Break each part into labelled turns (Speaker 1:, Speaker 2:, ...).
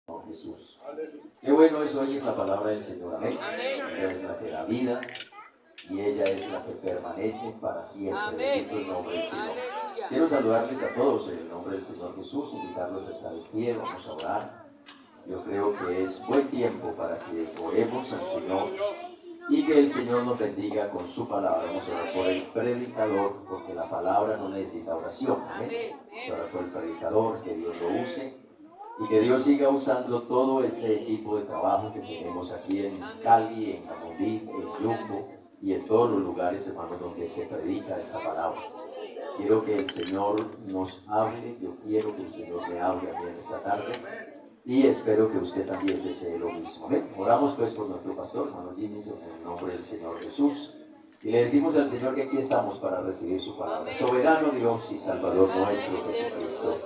Speaker 1: Señor Jesús. Qué bueno es oír la palabra del Señor. Amén. Ella es la que da vida y ella es la que permanece para siempre. Bendito el nombre del Señor. Quiero saludarles a todos en el nombre del Señor Jesús, invitarlos a estar de pie, vamos a orar. Yo creo que es buen tiempo para que oremos al Señor y que el Señor nos bendiga con su palabra. Vamos a orar por el predicador, porque la palabra no necesita oración. Amén. Vamos a orar por el predicador, que Dios lo use y que Dios siga usando todo este equipo de trabajo que tenemos aquí en Cali, en Camondí, en Yumbo y en todos los lugares, hermanos, donde se predica esta palabra. Quiero que el Señor nos hable, yo quiero que el Señor me hable a mí en esta tarde y espero que usted también desee lo mismo. Amén. Oramos pues por nuestro pastor, hermano Jimmy, en el nombre del Señor Jesús. Y le decimos al Señor que aquí estamos para recibir su palabra. Soberano Dios y Salvador nuestro Jesucristo.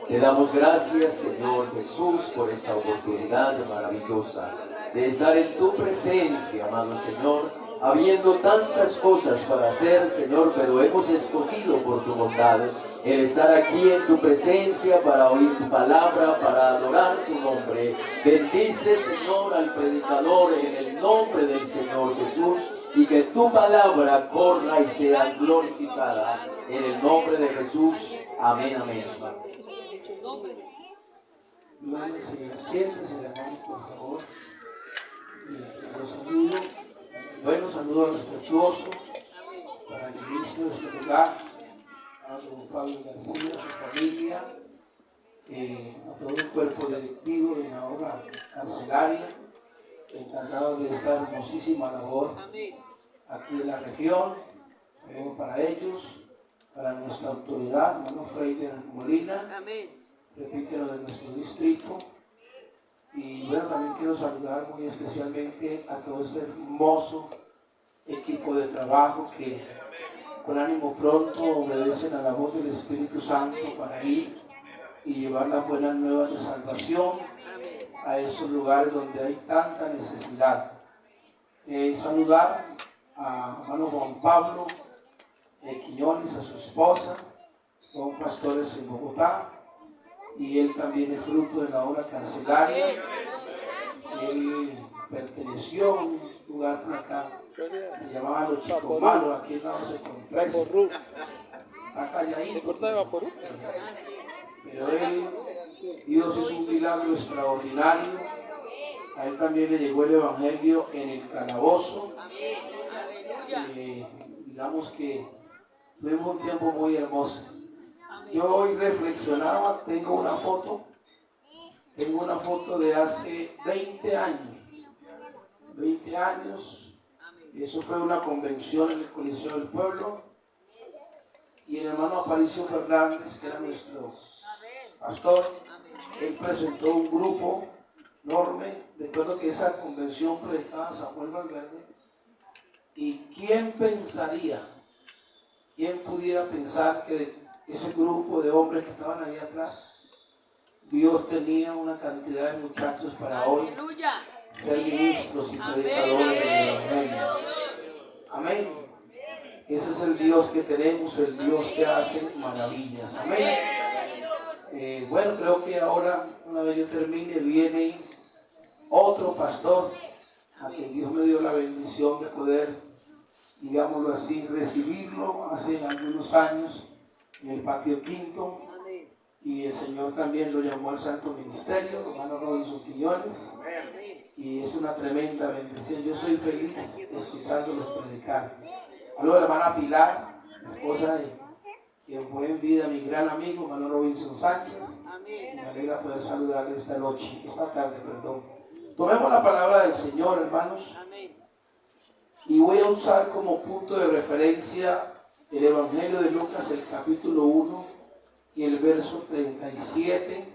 Speaker 1: Te damos gracias, Señor Jesús, por esta oportunidad maravillosa de estar en tu presencia, amado Señor, habiendo tantas cosas para hacer, Señor, pero hemos escogido por tu bondad el estar aquí en tu presencia para oír tu palabra, para adorar tu nombre. Bendice, Señor, al predicador en el nombre del Señor Jesús y que tu palabra corra y sea glorificada en el nombre de Jesús. Amén, amén.
Speaker 2: Gloria, Señor, siéntese, hermano, por favor. Los saludo. Bueno, saludo respetuoso para el inicio de este lugar, a don Fabio García, a su familia, a todo el cuerpo directivo de la obra carcelaria, encargado de esta hermosísima labor aquí en la región. Luego para ellos, para nuestra autoridad, hermano Freider Molina. Amén. Repítelo de nuestro distrito. Y bueno, también quiero saludar muy especialmente a todo este hermoso equipo de trabajo que con ánimo pronto obedecen a la voz del Espíritu Santo para ir y llevar las buenas nuevas de salvación a esos lugares donde hay tanta necesidad. Saludar a hermano Juan Pablo Quiñones, a su esposa, son pastores en Bogotá, y él también es fruto de la obra carcelaria. Él perteneció a un lugar por acá, se llamaba Los Chicos Malos, aquí en la 11 con 13. Está calladito. Pero él, Dios hizo un milagro extraordinario. A él también le llegó el evangelio en el calabozo. Digamos que tuvimos un tiempo muy hermoso. Yo hoy reflexionaba, tengo una foto de hace 20 años. 20 años, eso fue una convención en el Coliseo del Pueblo. Y el hermano Aparicio Fernández, que era nuestro pastor, él presentó un grupo enorme. Recuerdo que esa convención predicaba Samuel Valverde. ¿Y quién pudiera pensar que ese grupo de hombres que estaban ahí atrás, Dios tenía una cantidad de muchachos para hoy ser ministros y predicadores del Evangelio? Amén. Ese es el Dios que tenemos, el Dios que hace maravillas. Amén. Bueno, creo que ahora, una vez yo termine, viene otro pastor a quien Dios me dio la bendición de poder, digámoslo así, recibirlo hace algunos años en el patio quinto, y el Señor también lo llamó al santo ministerio, hermano Robinson Quiñones, y es una tremenda bendición. Yo soy feliz escuchándolos predicar. A la hermana Pilar, esposa de quien fue en vida mi gran amigo, hermano Robinson Sánchez, y me alegra poder saludarle esta tarde. Tomemos la palabra del Señor, hermanos, y voy a usar como punto de referencia el Evangelio de Lucas, el capítulo 1 y el verso 37.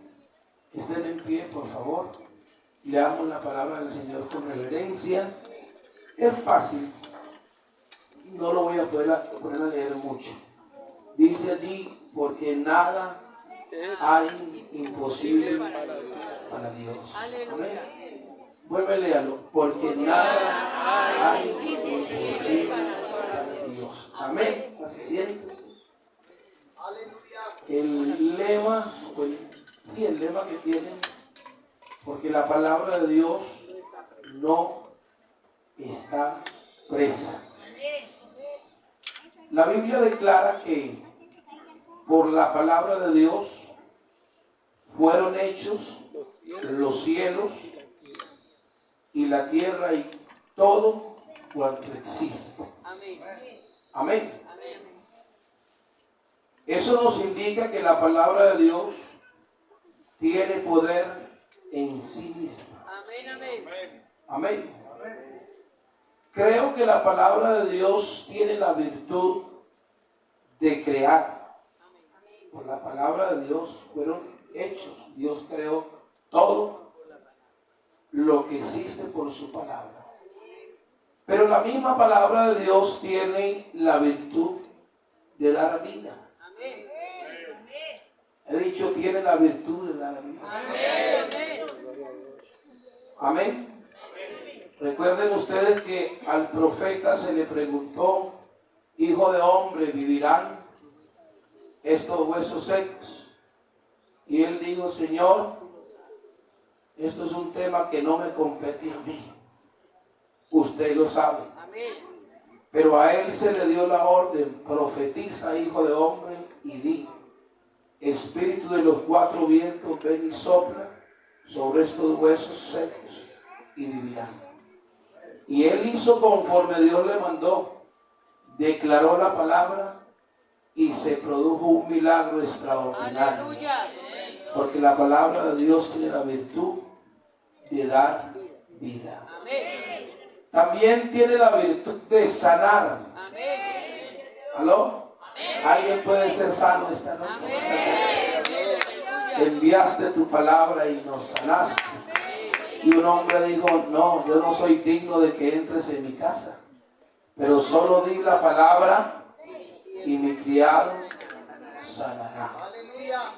Speaker 2: Estén en pie, por favor. Leamos la palabra del Señor con reverencia. Es fácil, no lo voy a poner a leer mucho. Dice allí, porque nada hay imposible para Dios. Amén. Vuelve a leerlo. Porque nada hay imposible para Dios. Amén. Siéntese. El lema que tienen porque la palabra de Dios no está presa. La Biblia declara que por la palabra de Dios fueron hechos los cielos y la tierra y todo cuanto existe. Amén. Eso nos indica que la palabra de Dios tiene poder en sí misma. Amén. Creo que la palabra de Dios tiene la virtud de crear. Por la palabra de Dios fueron hechos. Dios creó todo lo que existe por su palabra. Pero la misma palabra de Dios tiene la virtud de dar vida. He dicho, tiene la virtud de dar vida. Amén. Recuerden ustedes que al profeta se le preguntó: hijo de hombre, ¿vivirán estos huesos secos? Y él dijo: Señor, esto es un tema que no me compete a mí. Usted lo sabe. Pero a él se le dio la orden: profetiza, hijo de hombre, y di: espíritu de los cuatro vientos, ven y sopla sobre estos huesos secos y vivirán. Y él hizo conforme Dios le mandó, declaró la palabra y se produjo un milagro extraordinario. ¡Aleluya! Porque la palabra de Dios tiene la virtud de dar vida. Amén. También tiene la virtud de sanar. Amén. ¿Aló? Amén. ¿Alguien puede ser sano esta noche? Amén. Enviaste tu palabra y nos sanaste. Y un hombre dijo: no, yo no soy digno de que entres en mi casa, pero solo di la palabra y mi criado sanará.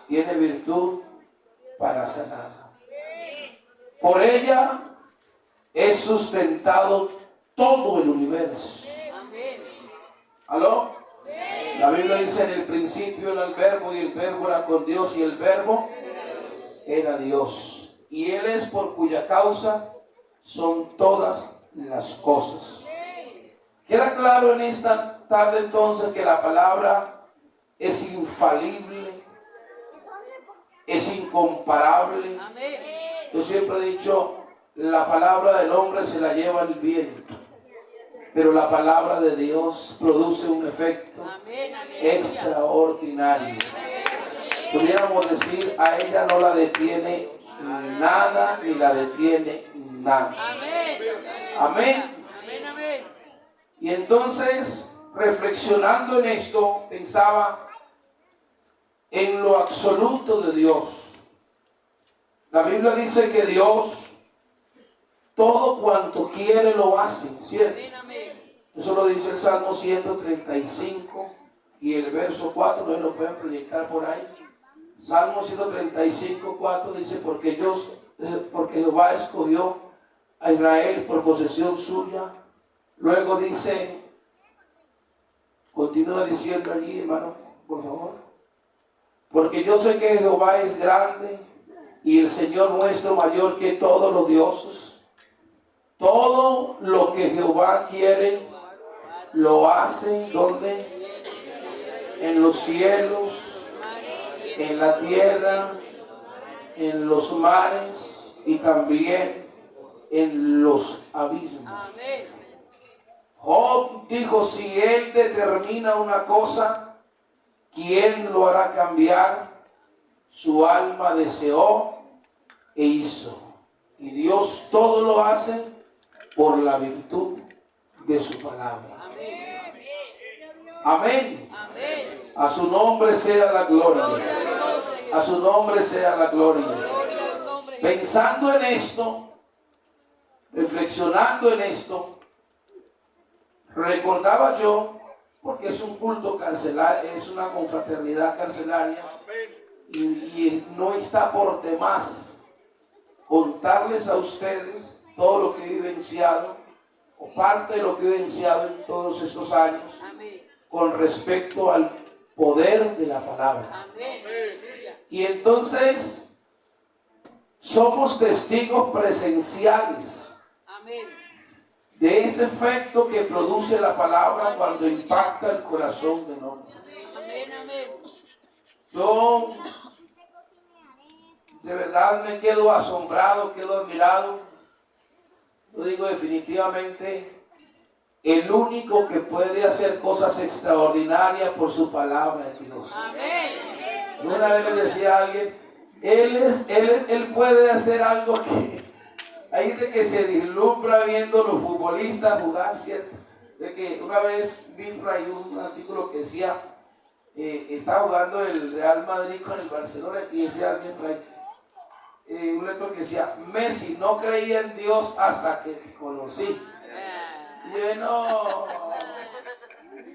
Speaker 2: Tiene virtud para sanar. Por ella es sustentado todo el universo. ¿Aló? La Biblia dice: en el principio era el verbo, y el verbo era con Dios, y el verbo era Dios. Y Él es por cuya causa son todas las cosas. Queda claro en esta tarde entonces que la palabra es infalible, es incomparable. Yo siempre he dicho: la palabra del hombre se la lleva el viento, pero la palabra de Dios produce un efecto extraordinario. Pudiéramos decir: a ella no la detiene nada, ni la detiene nada. Amén. Y entonces, reflexionando en esto, pensaba en lo absoluto de Dios. La Biblia dice que Dios todo cuanto quiere lo hace, ¿cierto? Eso lo dice el Salmo 135 y el verso 4, no lo pueden proyectar por ahí. Salmo 135, 4 dice: porque Jehová escogió a Israel por posesión suya. Luego dice, continúa diciendo allí, hermano, por favor: porque yo sé que Jehová es grande y el Señor nuestro mayor que todos los dioses. Todo lo que Jehová quiere lo hace, ¿dónde? En los cielos, en la tierra, en los mares y también en los abismos. Job dijo: si él determina una cosa, ¿quién lo hará cambiar? Su alma deseó e hizo. Y Dios todo lo hace por la virtud de su palabra. Amén. A su nombre sea la gloria. A su nombre sea la gloria. Pensando en esto, reflexionando en esto, recordaba yo, porque es un culto carcelario, es una confraternidad carcelaria, y no está por demás contarles a ustedes todo lo que he vivenciado, o parte de lo que he vivenciado en todos estos años, con respecto al poder de la palabra. Y entonces somos testigos presenciales de ese efecto que produce la palabra cuando impacta el corazón del hombre. Yo de verdad me quedo asombrado, quedo admirado. Yo digo definitivamente, el único que puede hacer cosas extraordinarias por su palabra es Dios. Una vez me decía alguien, él puede hacer algo que hay gente que se deslumbra viendo los futbolistas jugar, ¿cierto? De que una vez vi por ahí un artículo que decía, estaba jugando el Real Madrid con el Barcelona y decía alguien por ahí, un lector que decía, Messi no creía en Dios hasta que te conocí. Y yo, no,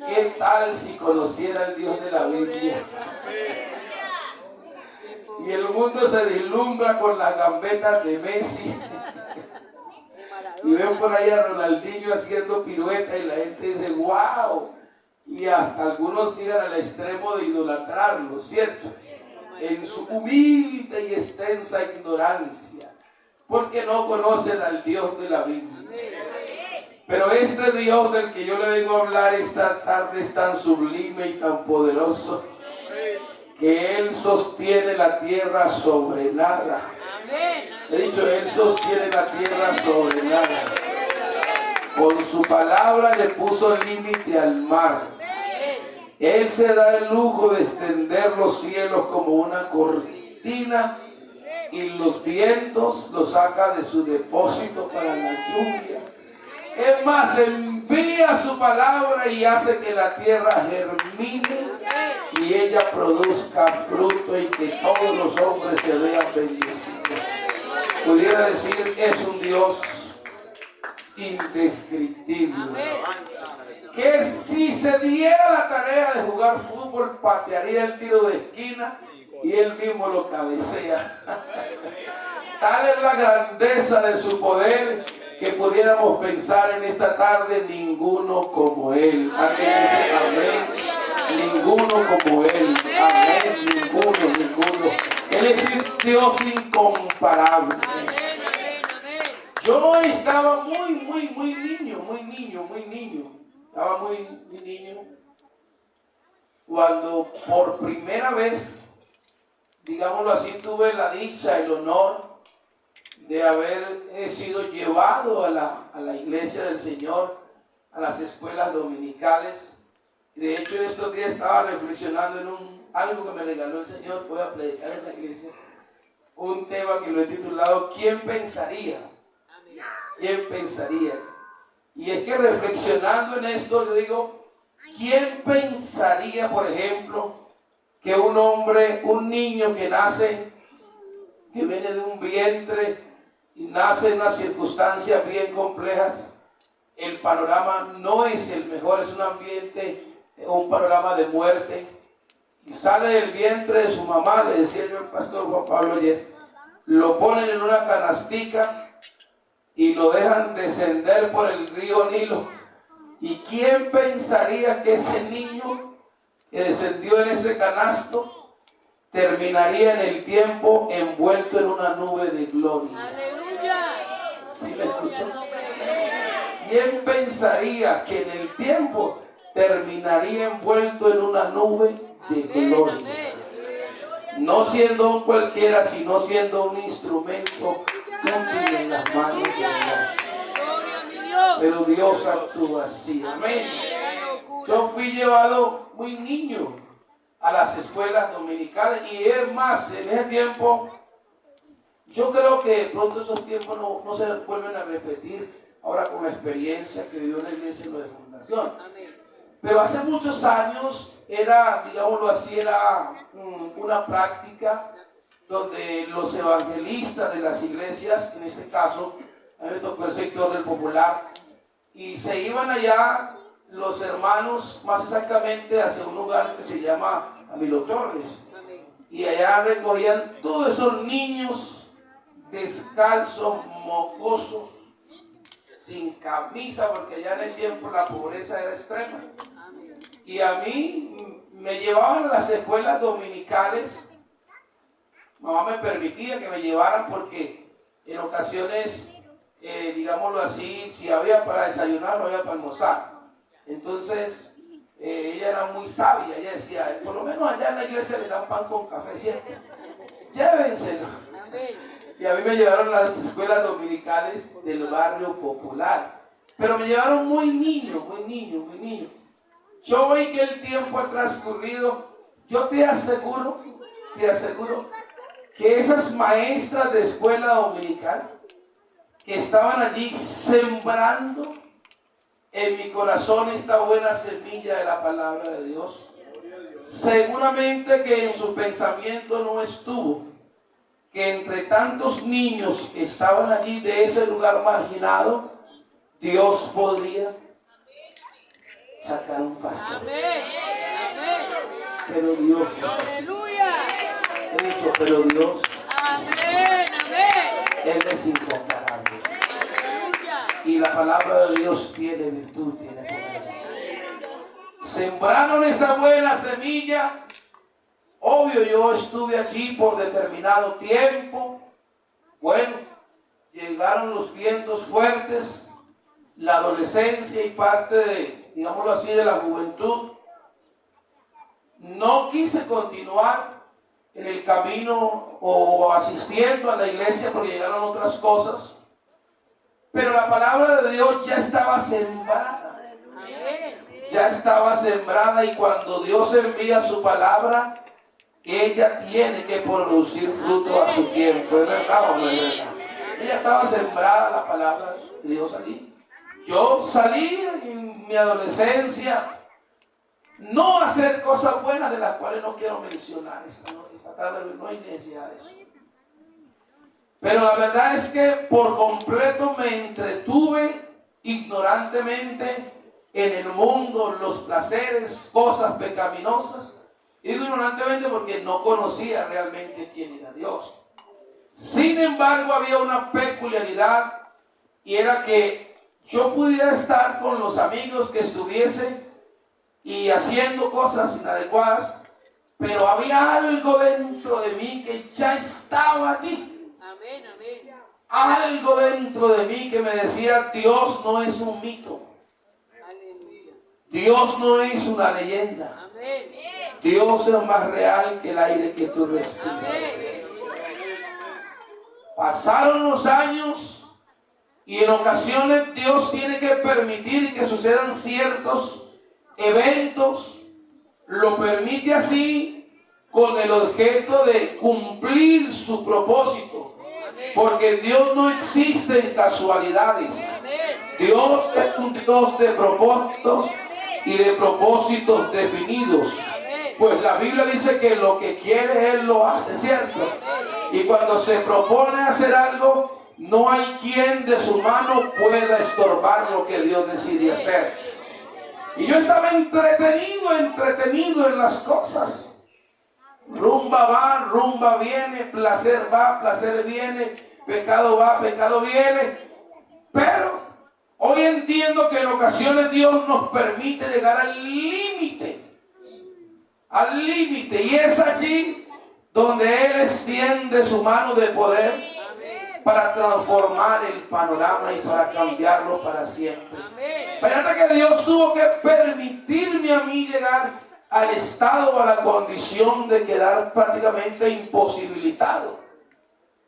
Speaker 2: ¿qué tal si conociera el Dios de la Biblia? Y el mundo se deslumbra con las gambetas de Messi. Y ven por ahí a Ronaldinho haciendo pirueta y la gente dice, wow. Y hasta algunos llegan al extremo de idolatrarlo, ¿cierto? En su humilde y extensa ignorancia, porque no conocen al Dios de la Biblia. Pero este Dios del que yo le vengo a hablar esta tarde es tan sublime y tan poderoso que Él sostiene la tierra sobre nada. He dicho, Él sostiene la tierra sobre nada. Con su palabra le puso límite al mar. Él se da el lujo de extender los cielos como una cortina y los vientos los saca de su depósito para la lluvia. Es más, envía su palabra y hace que la tierra germine y ella produzca fruto y que todos los hombres se vean bendecidos. Pudiera decir, es un Dios indescriptible. Que si se diera la tarea de jugar fútbol, patearía el tiro de esquina y él mismo lo cabecea. Tal es la grandeza de su poder que pudiéramos pensar en esta tarde, ninguno como Él. Alguien dice amén. Ninguno como Él. Amén. Ninguno. Él es un Dios incomparable. Yo estaba muy niño. Estaba muy niño cuando por primera vez, digámoslo así, tuve la dicha, el honor de haber sido llevado a la iglesia del Señor, a las escuelas dominicales. De hecho, en estos días estaba reflexionando en algo que me regaló el Señor. Voy a predicar en la iglesia un tema que lo he titulado ¿Quién pensaría? ¿Quién pensaría? Y es que reflexionando en esto, le digo, ¿quién pensaría, por ejemplo, que un hombre, un niño que nace, que viene de un vientre y nace en unas circunstancias bien complejas, el panorama no es el mejor, es un ambiente, un panorama de muerte, y sale del vientre de su mamá, le decía yo al pastor Juan Pablo ayer, lo ponen en una canastica y lo dejan descender por el río Nilo. ¿Y quién pensaría que ese niño que descendió en ese canasto terminaría en el tiempo envuelto en una nube de gloria? ¡Aleluya! ¿Sí me escuchó? ¿Quién pensaría que en el tiempo terminaría envuelto en una nube de gloria? No siendo un cualquiera, sino siendo un instrumento útil en las manos de Dios. Pero Dios actúa así. Amén. Yo fui llevado muy niño a las escuelas dominicales y es más, en ese tiempo, yo creo que de pronto esos tiempos no se vuelven a repetir ahora con la experiencia que vivió la iglesia en lo de fundación. Pero hace muchos años era, digámoslo así, era una práctica donde los evangelistas de las iglesias, en este caso, a mí me tocó el sector del popular, y se iban allá los hermanos, más exactamente hacia un lugar que se llama Camilo Torres, y allá recogían todos esos niños descalzos, mocosos, sin camisa, porque allá en el tiempo la pobreza era extrema. Y a mí me llevaban a las escuelas dominicales mamá me permitía que me llevaran porque en ocasiones, digámoslo así, si había para desayunar, no había para almorzar. Entonces, ella era muy sabia, ella decía, por lo menos allá en la iglesia le dan pan con café, ¿cierto? Llévenselo. Y a mí me llevaron a las escuelas dominicales del barrio popular. Pero me llevaron muy niño. Yo vi que el tiempo ha transcurrido. Yo te aseguro que esas maestras de escuela dominical que estaban allí sembrando en mi corazón esta buena semilla de la palabra de Dios, seguramente que en su pensamiento no estuvo que entre tantos niños que estaban allí de ese lugar marginado, Dios podría sacar un pastor. Pero Dios, he dicho, pero Dios, Él es incomparable. Y la palabra de Dios tiene virtud, tiene poder. Sembraron esa buena semilla. Obvio, yo estuve allí por determinado tiempo. Bueno, llegaron los vientos fuertes, la adolescencia y parte de, digámoslo así, de la juventud. No quise continuar en el camino o asistiendo a la iglesia porque llegaron otras cosas. Pero la palabra de Dios ya estaba sembrada. Ya estaba sembrada, y cuando Dios envía su palabra, ella tiene que producir fruto a su tiempo. ¿Es verdad o no es verdad? Ella estaba sembrada, la palabra de Dios allí. Yo salí en mi adolescencia no a hacer cosas buenas, de las cuales no quiero mencionar. Esta tarde no hay necesidad de eso. Pero la verdad es que por completo me entretuve ignorantemente en el mundo, los placeres, cosas pecaminosas. Digo ignorantemente porque no conocía realmente quién era Dios. Sin embargo, había una peculiaridad, y era que yo pudiera estar con los amigos que estuviesen y haciendo cosas inadecuadas, pero había algo dentro de mí que ya estaba allí. Algo dentro de mí que me decía: Dios no es un mito. Dios no es una leyenda. Dios es más real que el aire que tú respiras. Pasaron los años y en ocasiones Dios tiene que permitir que sucedan ciertos eventos. Lo permite así con el objeto de cumplir su propósito. Porque en Dios no existen casualidades. Dios es un Dios de propósitos y de propósitos definidos. Pues la Biblia dice que lo que quiere Él lo hace, ¿cierto? Y cuando se propone hacer algo, no hay quien de su mano pueda estorbar lo que Dios decide hacer. Y yo estaba entretenido en las cosas. Rumba va, rumba viene, placer va, placer viene, pecado va, pecado viene. Pero hoy entiendo que en ocasiones Dios nos permite llegar al límite. Y es allí donde Él extiende su mano de poder para transformar el panorama y para cambiarlo para siempre. Fíjate que Dios tuvo que permitirme a mí llegar al estado, a la condición de quedar prácticamente imposibilitado,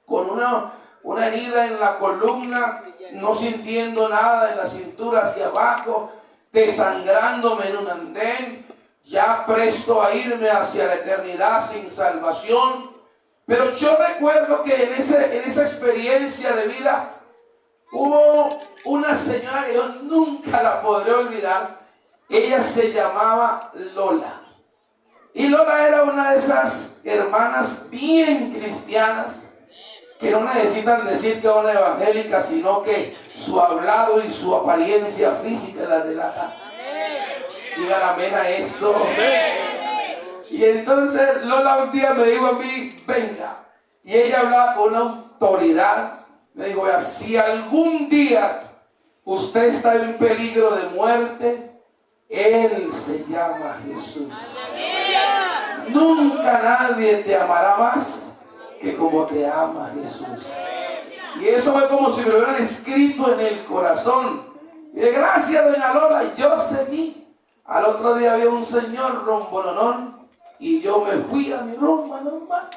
Speaker 2: con una herida en la columna, no sintiendo nada en la cintura hacia abajo, desangrándome en un andén, ya presto a irme hacia la eternidad sin salvación. Pero yo recuerdo que en esa experiencia de vida hubo una señora que yo nunca la podré olvidar. Ella se llamaba Lola. Y Lola era una de esas hermanas bien cristianas que no necesitan decir que es una evangélica, sino que su hablado y su apariencia física la delata. Digan amén a eso. Y entonces Lola un día me dijo a mí: venga. Y ella hablaba con una autoridad. Me dijo: vea, si algún día usted está en peligro de muerte, Él se llama Jesús. Nunca nadie te amará más que como te ama Jesús. Y eso fue como si me lo hubieran escrito en el corazón. Y de gracias, doña Lola, y yo seguí. Al otro día había un señor rombolonón y yo me fui a mi rumba normal.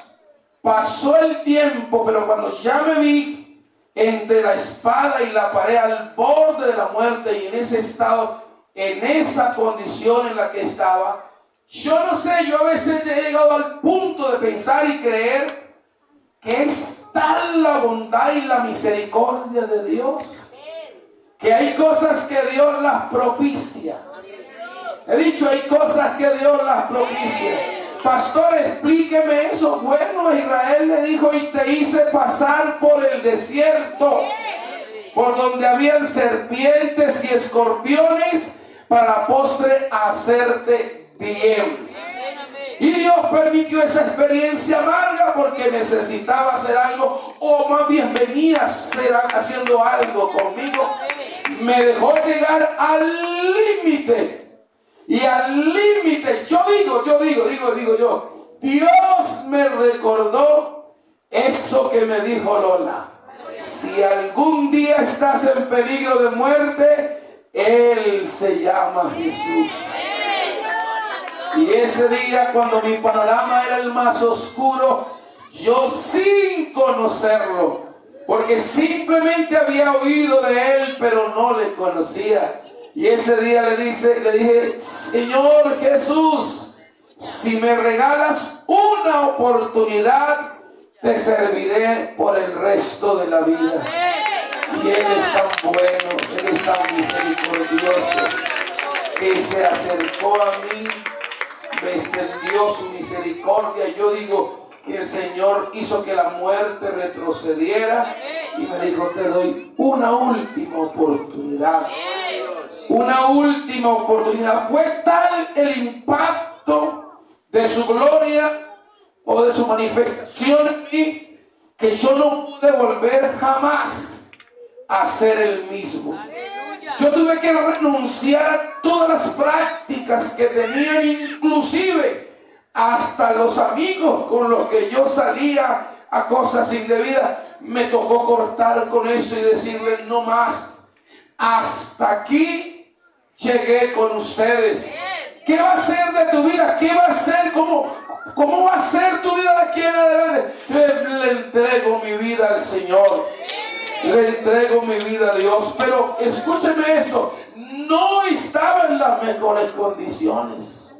Speaker 2: Pasó el tiempo, pero cuando ya me vi entre la espada y la pared, al borde de la muerte y en ese estado, en esa condición en la que estaba, yo no sé, yo a veces he llegado al punto de pensar y creer que es tal la bondad y la misericordia de Dios, que hay cosas que Dios las propicia. He dicho, hay cosas que Dios las propicia. Pastor, explíqueme eso. Bueno, Israel le dijo, y te hice pasar por el desierto, por donde habían serpientes y escorpiones, para la postre hacerte bien. Y Dios permitió esa experiencia amarga porque necesitaba hacer algo, o más bien venía haciendo algo conmigo. Me dejó llegar al límite. Y al límite, yo digo, Dios me recordó eso que me dijo Lola. Si algún día estás en peligro de muerte, Él se llama Jesús. Y ese día, cuando mi panorama era el más oscuro, yo sin conocerlo, porque simplemente había oído de Él, pero no le conocía. Y ese día le dije, Señor Jesús, si me regalas una oportunidad, te serviré por el resto de la vida. Y Él es tan bueno, Él es tan misericordioso, que se acercó a mí, me extendió su misericordia. Yo digo que el Señor hizo que la muerte retrocediera y me dijo, te doy una última oportunidad. Una última oportunidad. Fue tal el impacto de su gloria o de su manifestación en mí, que yo no pude volver jamás a ser el mismo. Yo tuve que renunciar a todas las prácticas que tenía, inclusive hasta los amigos con los que yo salía a cosas indebidas. Me tocó cortar con eso y decirles, no más, hasta aquí llegué con ustedes. ¿Qué va a ser de tu vida? ¿Qué va a ser? ¿Cómo va a ser tu vida de aquí en adelante? Le entrego mi vida al Señor. Le entrego mi vida a Dios. Pero escúcheme esto, no estaba en las mejores condiciones.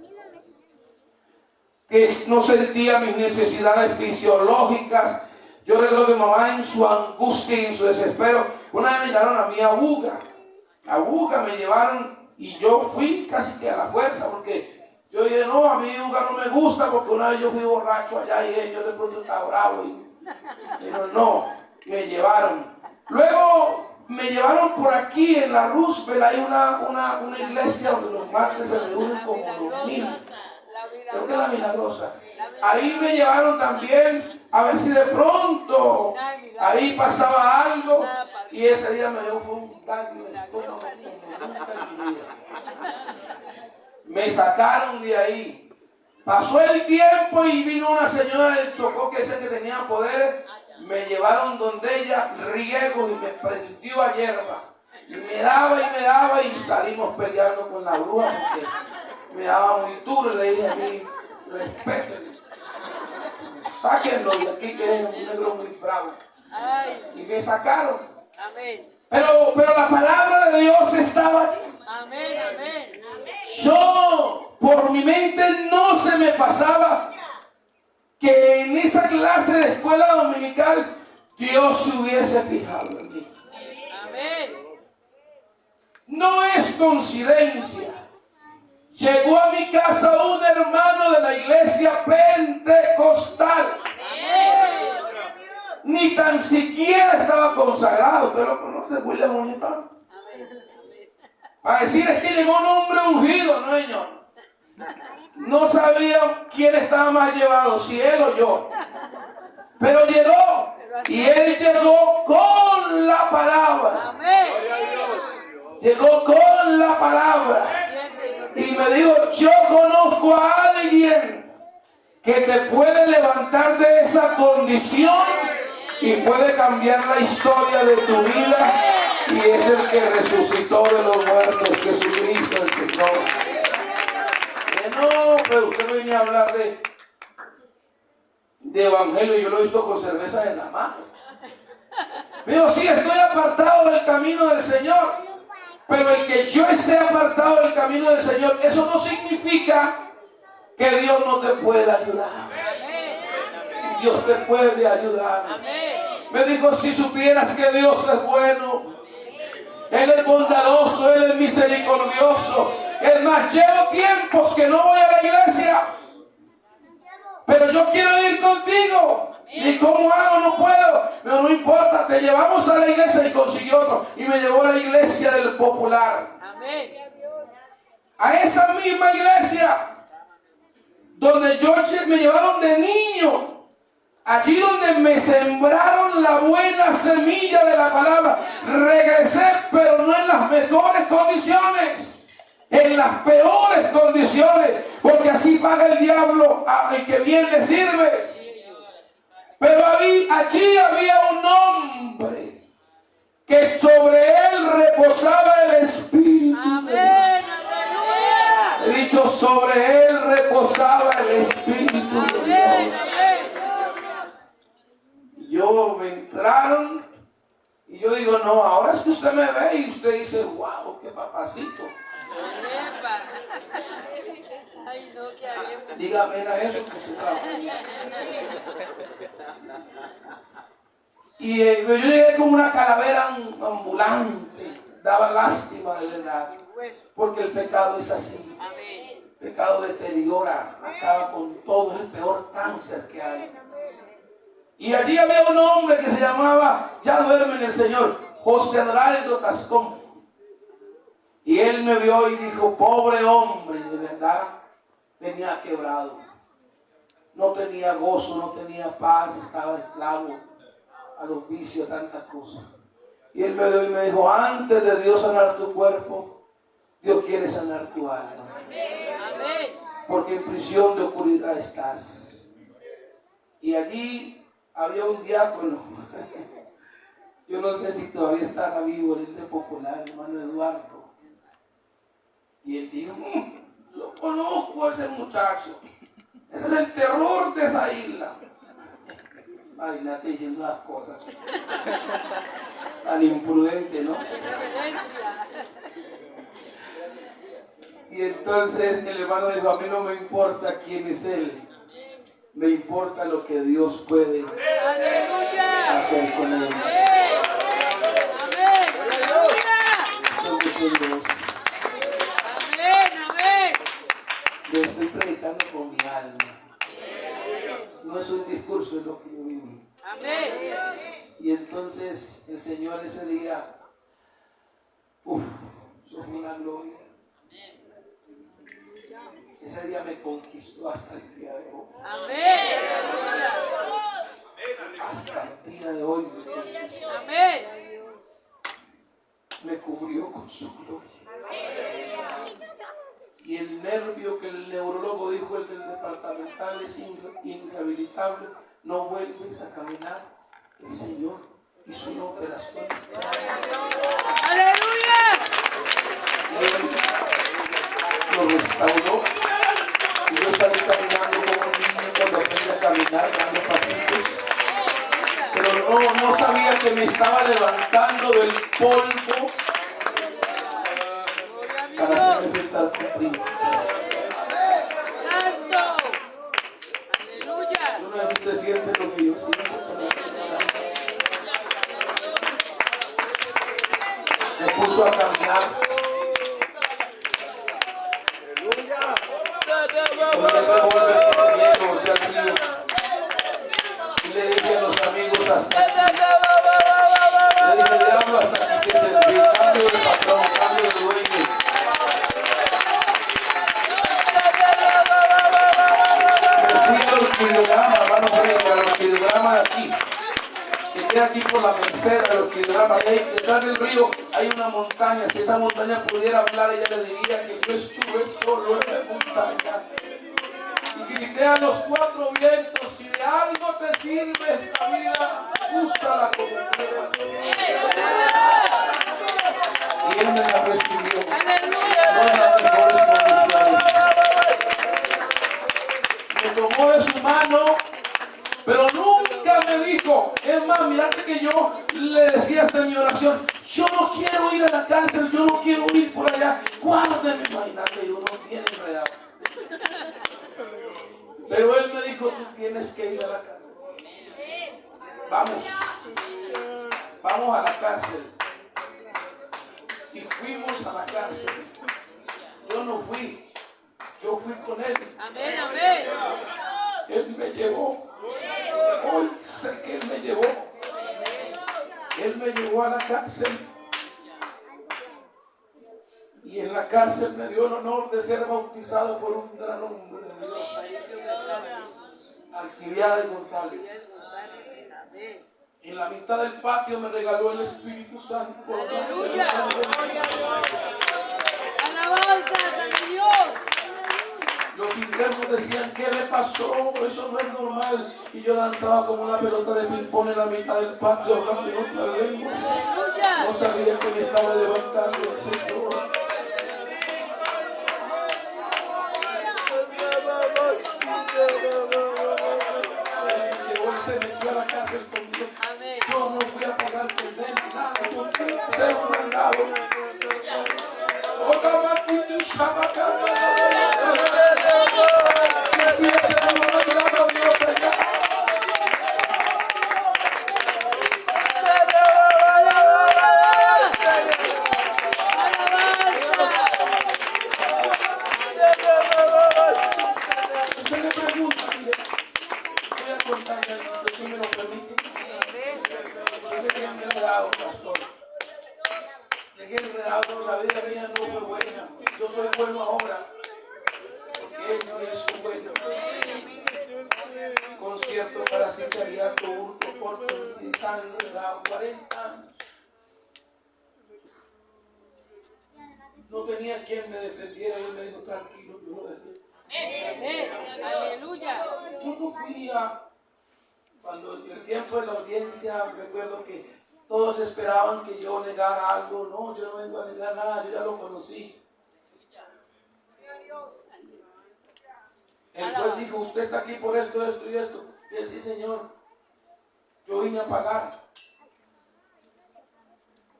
Speaker 2: No sentía mis necesidades fisiológicas. Yo recuerdo que mamá, en su angustia y en su desespero, una vez me llevaron a mí a Buga. A Buga me llevaron y yo fui casi que a la fuerza, porque yo dije, no, a mí Buga no me gusta, porque una vez yo fui borracho allá y yo de pronto estaba bravo. Pero no, me llevaron. Luego me llevaron por aquí en la Roosevelt, hay una iglesia donde los martes se reúnen como 2000. Creo que es la Milagrosa. Ahí me llevaron también a ver si de pronto ahí pasaba algo. Y ese día me dio un daño de estómago como nunca en mi vida. Me sacaron de ahí. Pasó el tiempo y vino una señora del Chocó, que ese que tenía poderes. Me llevaron donde ella, riego, y me prendió a hierba. Y me daba y salimos peleando con la bruja, porque me daba muy duro. Y le dije a mí, respétenme, sáquenlo de aquí, que es un negro muy bravo. Y me sacaron. Pero la palabra de Dios estaba allí. Yo, por mi mente no se me pasaba que en esa clase de escuela dominical Dios se hubiese fijado en mí. No es coincidencia. Llegó a mi casa un hermano de la iglesia pentecostal. Ni tan siquiera estaba consagrado. Usted lo conoce, William Muñetón. Para decir, es que llegó un hombre ungido, no, señor. No sabía quién estaba más llevado, si él o yo. Pero llegó, y él llegó con la palabra. Llegó con la palabra. Y me dijo, yo conozco a alguien que te puede levantar de esa condición y puede cambiar la historia de tu vida, y es el que resucitó de los muertos, Jesucristo el Señor. Que no, pero usted venía a hablar de evangelio, yo lo he visto con cerveza en la mano. Digo, sí, estoy apartado del camino del Señor, pero el que yo esté apartado del camino del Señor, eso no significa que Dios no te pueda ayudar. Dios te puede ayudar. Me dijo, si supieras que Dios es bueno, Él es bondadoso, Él es misericordioso. Es más, llevo tiempos que no voy a la iglesia, pero yo quiero ir contigo. ¿Y cómo hago? No puedo. Pero no importa, te llevamos a la iglesia, y consiguió otro. Y me llevó a la iglesia del Popular. A esa misma iglesia donde me llevaron de niño. Allí donde me sembraron la buena semilla de la palabra. Regresé, pero no en las mejores condiciones, en las peores condiciones, porque así paga el diablo al que bien le sirve. Pero allí había un hombre que sobre él reposaba el Espíritu.
Speaker 3: Amén.
Speaker 2: He dicho, sobre él reposaba el Espíritu de Dios. Yo me entraron y yo digo, no, ahora es que usted me ve y usted dice, wow, qué papacito.
Speaker 3: Ay, no, qué haremos.
Speaker 2: Dígame a eso que tú trabajas. Y yo llegué como una calavera ambulante, daba lástima de verdad, porque el pecado es así. El pecado deteriora, acaba con todo, es el peor cáncer que hay. Y allí había un hombre que se llamaba, ya duerme en el Señor, José Adolfo Tascón. Y él me vio y dijo, pobre hombre, de verdad, venía quebrado. No tenía gozo, no tenía paz, estaba esclavo a los vicios, a tantas cosas. Y él me vio y me dijo, antes de Dios sanar tu cuerpo, Dios quiere sanar tu alma. Porque en prisión de oscuridad estás. Y allí había un diácono, yo no sé si todavía estará vivo, el ente popular, hermano Eduardo. Y él dijo, yo conozco a ese muchacho, ese es el terror de esa isla. Ay, no te diciendo las cosas, tan imprudente, ¿no? Y entonces el hermano dijo, a mí no me importa quién es él, me importa lo que Dios puede hacer con él. Yo estoy predicando con mi alma. No es un discurso, es lo que yo viví. Y entonces el Señor ese día, eso fue una gloria. Ese día me conquistó hasta el día de hoy. Hasta el día de hoy me conquistó. Me cubrió con su gloria. Y el nervio que el neurólogo dijo, el del departamental, es inrehabilitable, no vuelves a caminar. El Señor hizo una operación extraña. Y Él lo restauró. Y yo salí caminando como un niño cuando aprendí a caminar, dando pasitos. Pero no sabía que me estaba levantando del polvo para hacerme sentar su príncipe. Yo no sé si usted siente lo que yo siento. Me puso a caminar. Con el revólver que tenía, hacia el río. Y le dije a los amigos hasta aquí. Le dije, diablo, hasta aquí que se ríe. Cambio de patrón, cambio de dueño. Me fui al orquidiograma, hermano Freddy, al orquidiograma de aquí. Que queda aquí por la Merced, al orquidiograma. Y ahí detrás del río hay una montaña. Si esa montaña pudiera hablar, ella le diría que yo estuve solo en la montaña. grité a los cuatro vientos: si de algo te sirve esta vida, úsala como quieras. Y él me la recibió. No en las mejores condiciones. Me tomó de su mano, pero nunca me dijo. Es más, mirate que yo le decía hasta en mi oración: yo no quiero ir a la cárcel, yo no quiero ir por allá, guárdeme. Imagínate, yo no bien enredado. Pero él me dijo: tú tienes que ir a la cárcel. Vamos a la cárcel. Y fuimos a la cárcel. Yo no fui, yo fui con él.
Speaker 3: Amén, amén.
Speaker 2: Él me llevó. Hoy sé que él me llevó. Él me llevó a la cárcel. Y en la cárcel me dio el honor de ser bautizado por un gran hombre de Dios, Alcibiades González. En la mitad del patio me regaló el Espíritu Santo.
Speaker 3: Aleluya. Alabanza a Dios.
Speaker 2: Los internos decían: ¿qué le pasó? Eso no es normal. Y yo danzaba como una pelota de ping-pong en la mitad del patio, hablando en otras lenguas. No sabía que me estaba levantando el Señor. Llegó y se metió a la cárcel conmigo. Yo no fui a pagar condena, nada. Yo fui a hacer un mandado. Usted me pregunta, mire, voy a contarle algo, si me lo permite. Yo sé que ya me he enredado, pastor. Llegué enredado, pero la vida mía no fue buena. Yo soy bueno ahora, porque Él no es bueno. Concierto para Sicariato, Urco, Porto, y tan enredado, 40 años. No tenía quien me defendiera y Él me dijo: tranquilo, yo lo defiendo.
Speaker 3: Aleluya.
Speaker 2: Yo no fui cuando en el tiempo de la audiencia, recuerdo que todos esperaban que yo negara algo. No, yo no vengo a negar nada, yo ya lo conocí. El juez dijo: usted está aquí por esto, esto y esto. Y él: sí, señor, yo vine a pagar.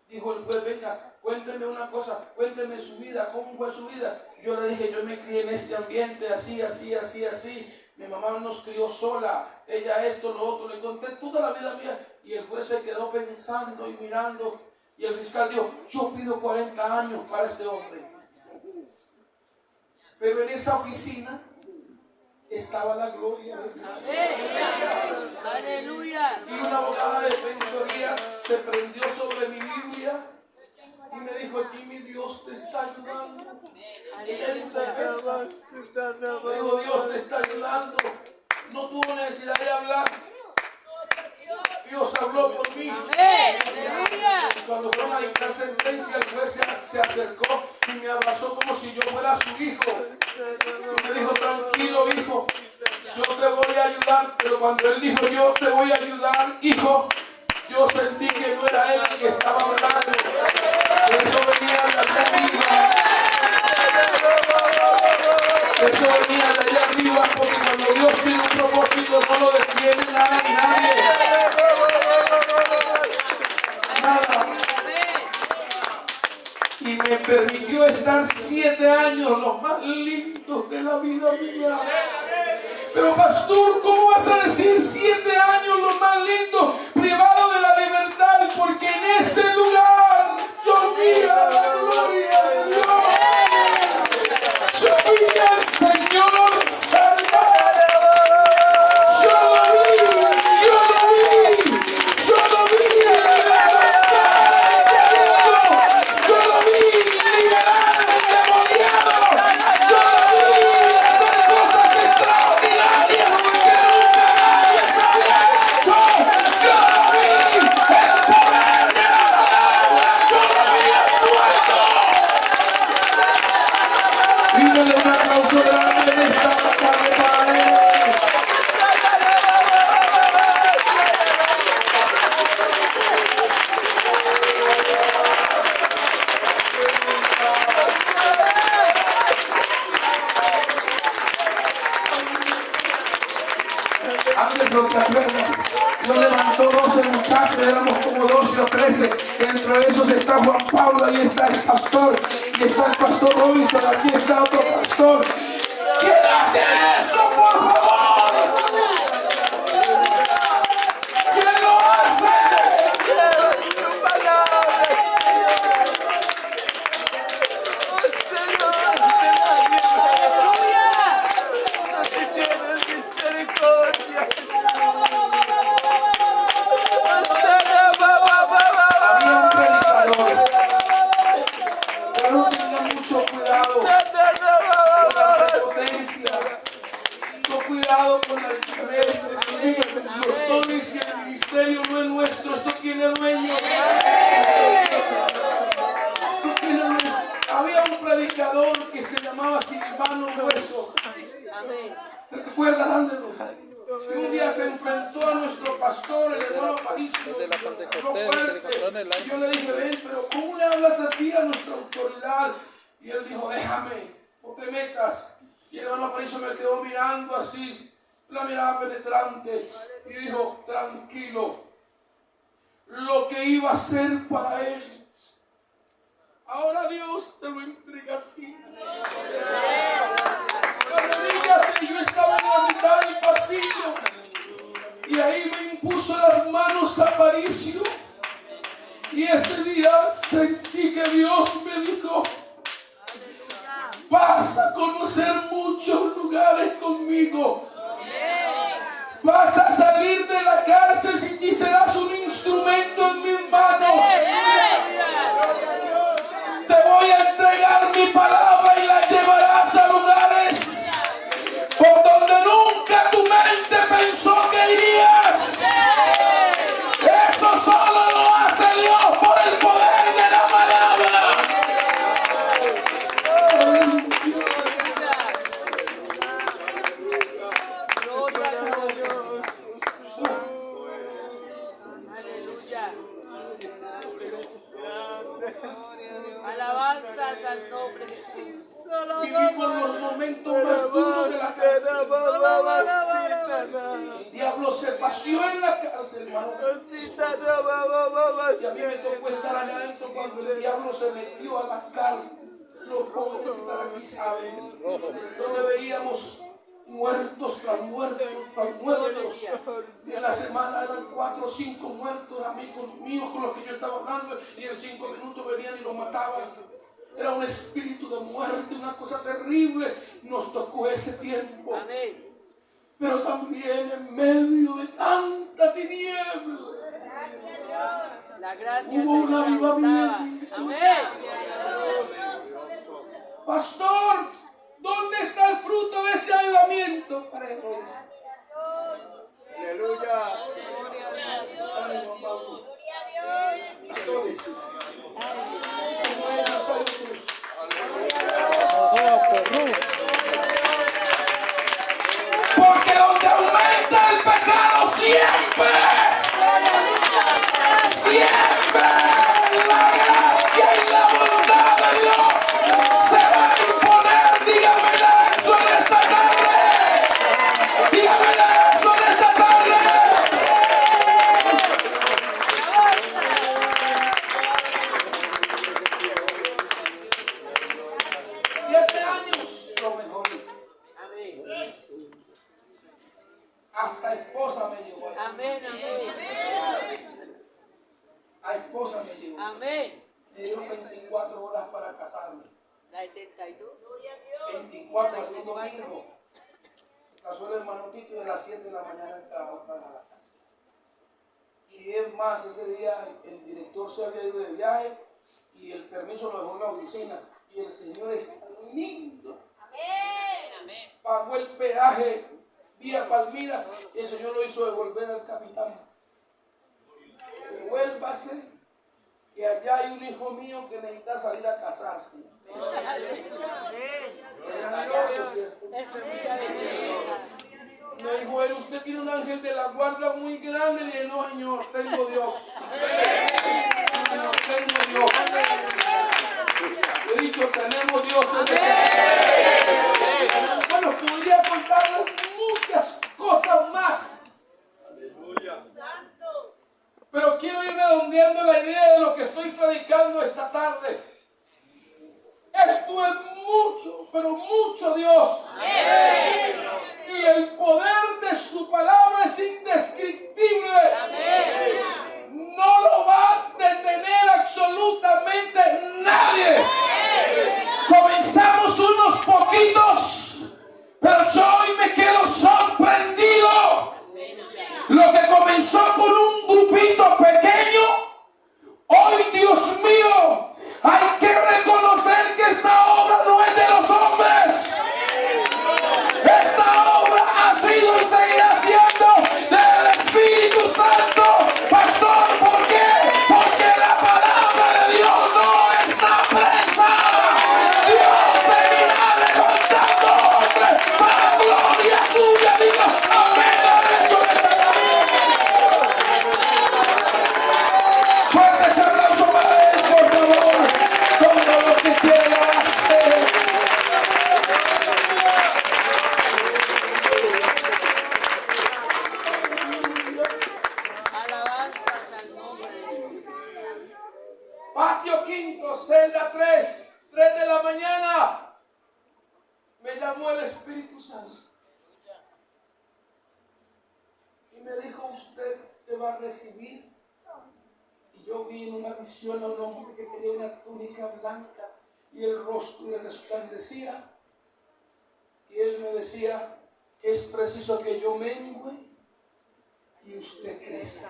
Speaker 2: Dijo el juez: venga, cuénteme una cosa, cuénteme su vida, ¿cómo fue su vida? Yo le dije: yo me crié en este ambiente, así, así, así, así. Mi mamá nos crió sola, ella esto, lo otro. Le conté toda la vida mía. Y el juez se quedó pensando y mirando. Y el fiscal dijo: yo pido 40 años para este hombre. Pero en esa oficina estaba la gloria de Dios.
Speaker 3: Aleluya.
Speaker 2: Y una abogada de defensoría se prendió sobre mi Biblia y me dijo: Jimmy, Dios te está ayudando. Ella dijo: me dijo: Dios te está ayudando. No tuvo necesidad de hablar. Dios habló por mí.
Speaker 3: Aleluya.
Speaker 2: Y cuando fueron a dictar sentencia, el juez se acercó y me abrazó como si yo fuera su hijo. Y me dijo: tranquilo, hijo, yo te voy a ayudar. Pero cuando él dijo: yo te voy a ayudar, hijo, yo sentí que no era él el que estaba hablando. Por eso venía de allá arriba. Eso venía de allá arriba, porque cuando Dios tiene un propósito no lo detiene nada ni nadie. Nada. Y me permitió estar 7 años, los más lindos de la vida mía. Pero pastor, ¿cómo vas a decir 7 años los más lindos, privado de la libertad? Porque en ese lugar yo vi a la gloria de Dios. Yo vi al Señor salvar. Yo lo vi, yo lo vi, yo lo vi yo lo vi liberar al endemoniado. Yo lo vi hacer cosas extraordinarias que nunca nadie sabía hecho. muchachos, éramos como 12 o 13. Dentro de esos está Juan Pablo, ahí está el pastor, y está el pastor Robinson, aquí está otro pastor. ¿Quién hace eso, por favor? ¿Quién lo hace? Cuidado con la diferencia. Los dones y el ministerio no es nuestro, esto tiene dueño. Había un predicador que se llamaba Silvano Hueso. ¿Te recuerdas, Ángelo? Y un día se enfrentó a nuestro pastor, el hermano Aparicio. Habló fuerte. Y yo le dije, ven, pero ¿cómo le hablas así a nuestra autoridad? Y él dijo, déjame, no te metas. Y el hermano Aparicio me quedó mirando así, la mirada penetrante, y dijo, tranquilo, lo que iba a ser para él, ahora Dios te lo entrega a ti. Arrodíllate, yo estaba en la mitad del pasillo, y ahí me impuso las manos Aparicio, y ese día sentí que Dios me dijo, vas a conocer muchos lugares conmigo. Vas a salir de la cárcel y serás un instrumento en mis manos. Te voy a entregar mi palabra y la llevarás a lugares por donde nunca tu mente pensó que irías. Eso solo lo hace Dios por el poder de la palabra.
Speaker 3: Alabanzas al nombre de Jesús.
Speaker 2: Vivimos los momentos más duros de la cárcel. El diablo se paseó en la cárcel, hermano. Y a mí me tocó estar allá adentro cuando el diablo se metió a la cárcel. Los jóvenes que están aquí saben, donde veíamos muertos tras muertos tras muertos. Y en la semana eran 4 o 5 muertos, amigos míos con los que yo estaba hablando, y en 5 minutos venían y los mataban. Era un espíritu de muerte, una cosa terrible. Nos tocó ese tiempo.
Speaker 3: Amén.
Speaker 2: Pero también en medio de tanta tiniebla
Speaker 3: La gracia
Speaker 2: hubo un avivamiento.
Speaker 3: Amén.
Speaker 2: Pastor, ¿dónde está el fruto de ese avivamiento?
Speaker 4: Aleluya.
Speaker 2: Ay, Juan Pablo. Pastores, buenos años. Porque donde aumenta el pecado siempre la gracia y la voluntad de Dios se va a imponer. Dígame eso en esta tarde. Dígame eso en esta tarde. 7 años, los mejores.
Speaker 3: Amén.
Speaker 2: Hasta esposa me llegó.
Speaker 3: Amén.
Speaker 2: A esposa me llegó.
Speaker 3: Amén.
Speaker 2: Me dieron 24 horas para casarme.
Speaker 3: La 72.
Speaker 2: 24 al domingo. Se casó el hermano Tito y a las 7 de la mañana entraba para la casa. Y es más, ese día el director se había ido de viaje y el permiso lo dejó en la oficina. Y el Señor es lindo.
Speaker 5: Amén.
Speaker 2: Pagó el peaje vía Palmira y el Señor lo hizo devolver al capitán. Devuélvase, que allá hay un hijo mío que necesita salir a casarse.
Speaker 3: Eso es mucha belleza.
Speaker 2: Me dijo él, usted tiene un ángel de la guarda muy grande. Le dije, no, señor, tengo Dios. Señor, tengo Dios. He dicho, tenemos Dios en Bueno, podría contarles muchas cosas más. Pero redondeando la idea de lo que estoy predicando esta tarde. Esto es mucho, pero mucho Dios. Y el poder de su palabra es indescriptible. No lo va a detener absolutamente nadie. Comenzamos unos poquitos, pero yo hoy me quedo sorprendido. Lo que comenzó con un grupito pequeño, hoy, Dios mío, hay que reconocer que esta obra no es de los hombres. Esta obra ha sido y seguirá siendo del Espíritu Santo. Pastor, ¿por qué? Porque la palabra de Dios no está presa. Dios seguirá levantando hombres para gloria suya. Diga amén a esto de esta tarde. Fuerte ese aplauso para él, por favor. Todo lo que quiera hacer.
Speaker 3: Alabanzas al nombre de Dios.
Speaker 2: Patio quinto, celda 3 de la mañana. Me llamó el Espíritu Santo y me dijo: usted te va a recibir. Y yo vi en una visión a un hombre que tenía una túnica blanca y el rostro le resplandecía. Y él me decía: es preciso que yo mengue y usted crezca.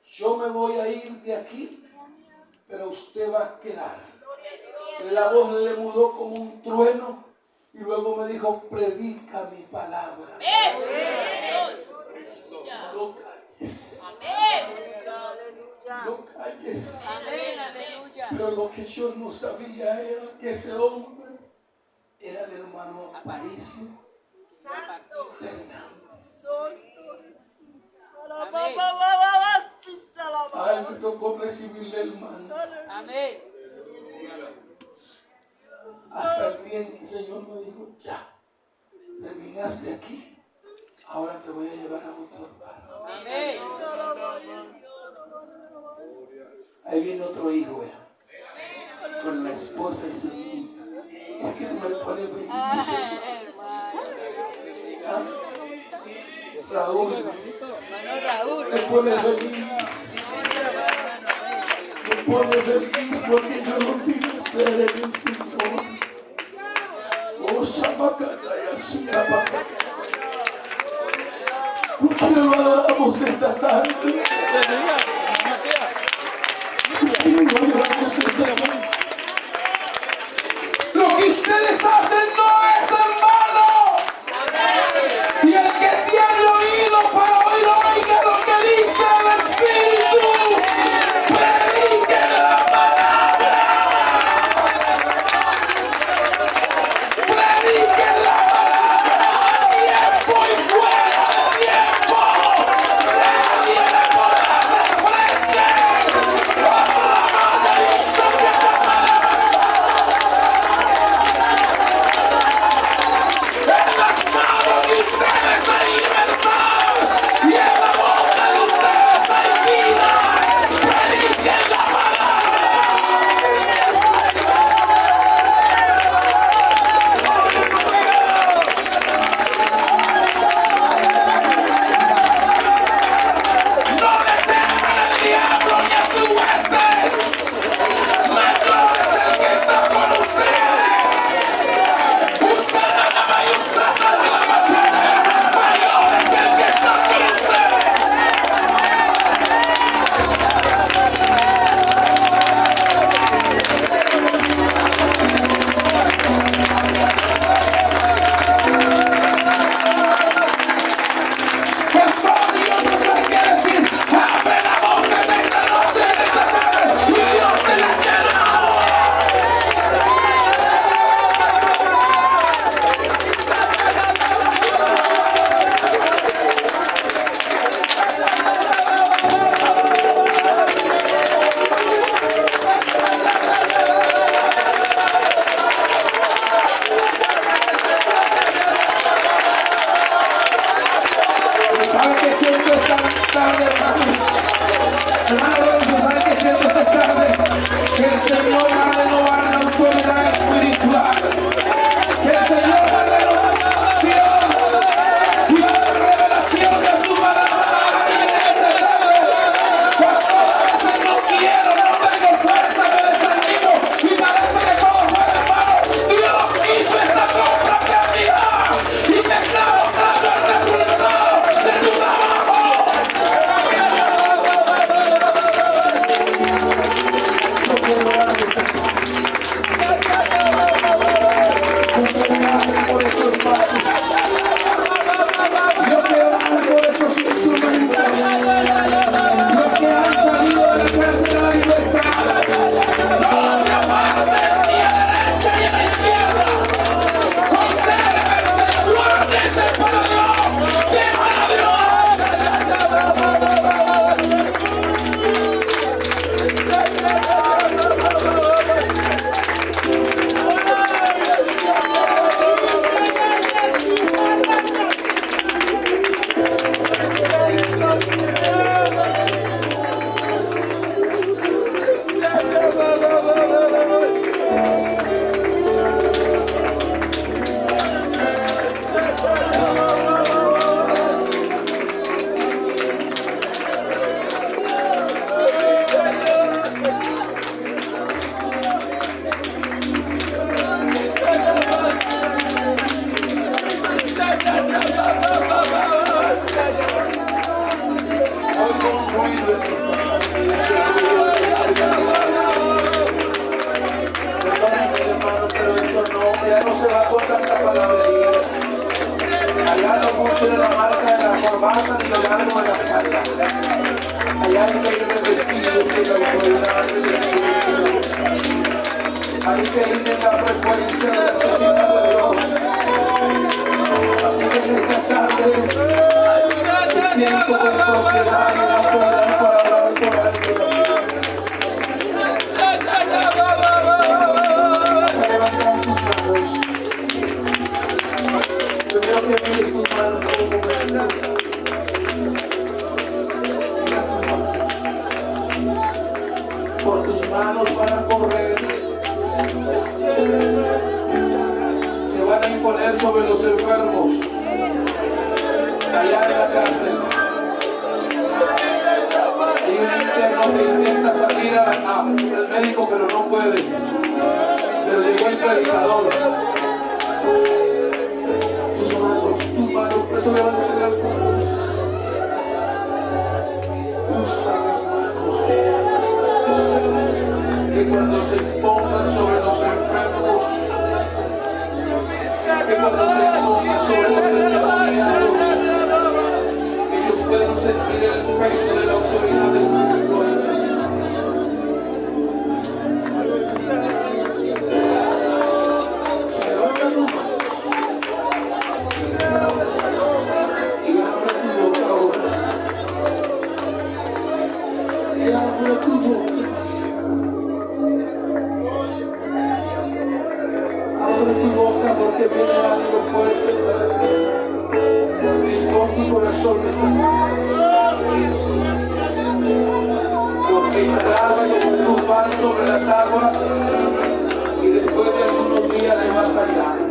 Speaker 2: Yo me voy a ir de aquí, pero usted va a quedar. La voz le mudó como un trueno y luego me dijo: predica mi palabra. No calles. No calles.
Speaker 3: Amén, aleluya.
Speaker 2: Pero lo que yo no sabía era que ese hombre era el hermano Aparicio Fernández.
Speaker 3: Amén.
Speaker 2: A él me tocó recibirle el manto.
Speaker 3: Amén.
Speaker 2: Hasta el día en que el Señor me dijo: ya, terminaste aquí, ahora te voy a llevar a otro lugar.
Speaker 3: Amén.
Speaker 2: Ahí viene otro hijo, vea, con la esposa y su niña. Es que tú me pones feliz. ¿Ah? Raúl,
Speaker 3: Hermano Raúl.
Speaker 2: me pone feliz. Me pone feliz porque yo no quiero ser en el Señor. Oh, Shabakata y Asuyabaka. ¿Por qué no lo adoramos esta tarde? ¿Por qué no lo adoramos esta tarde? Lo que ustedes hacen no es en vano. Y el que tiene oído para oír, oiga lo que dice el Espíritu. Prediquen la palabra. Prediquen la palabra a tiempo y fuera de tiempo. Nadie le podrá Espíritu de Cristo. Perdónenme, hermano, pero esto no, ya no se va con tanta palabrería. Allá no funciona la marca de la corbata ni lo largo de la falda. Allá hay que ir revestidos de la autoridad del Espíritu. Hay que ir en la frecuencia de la semilla de Dios. Así que en esta tarde me siento con propiedad y autoridad para hablar por alguien. Vas a levantar tus manos. Yo quiero que mires tus manos por un momento. Mira tus manos. Por tus manos van a correr. Se van a imponer sobre los enfermos allá en la cárcel. Hay un interno que intenta salir al médico pero no puede, pero llegó el predicador. Tus manos, por eso levántate las manos. Usa las manos que cuando se impongan sobre los enfermos, que cuando se impongan sobre los endemoniados, ellos pueden sentir el peso de la autoridad espiritual. Se levanta tus manos y abre tu boca ahora. Y abre tu boca. Abre tu boca porque viene algo fuerte para ti. Dispón tu corazón de ti. Porque echarás tu pan sobre las aguas y después de algunos días le vas a hallar.